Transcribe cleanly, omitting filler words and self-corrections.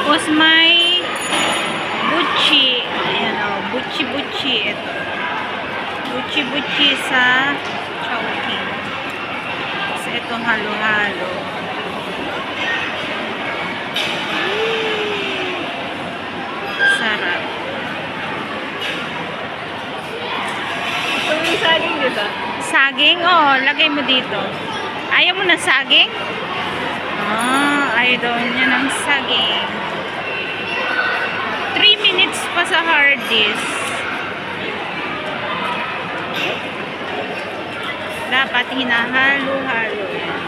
Tapos may buchi. Ayan o, buchi-buchi. Ito. Buchi-buchi sa Chowking. Tapos ito halo-halo. Sarap. Ito yung saging, diba? Saging? Oh, lagay mo dito. Ayaw mo ng saging? Ayaw daw niya ng saging. 3 minutes pa sa hard disk. Dapat hinahalo-halo yan.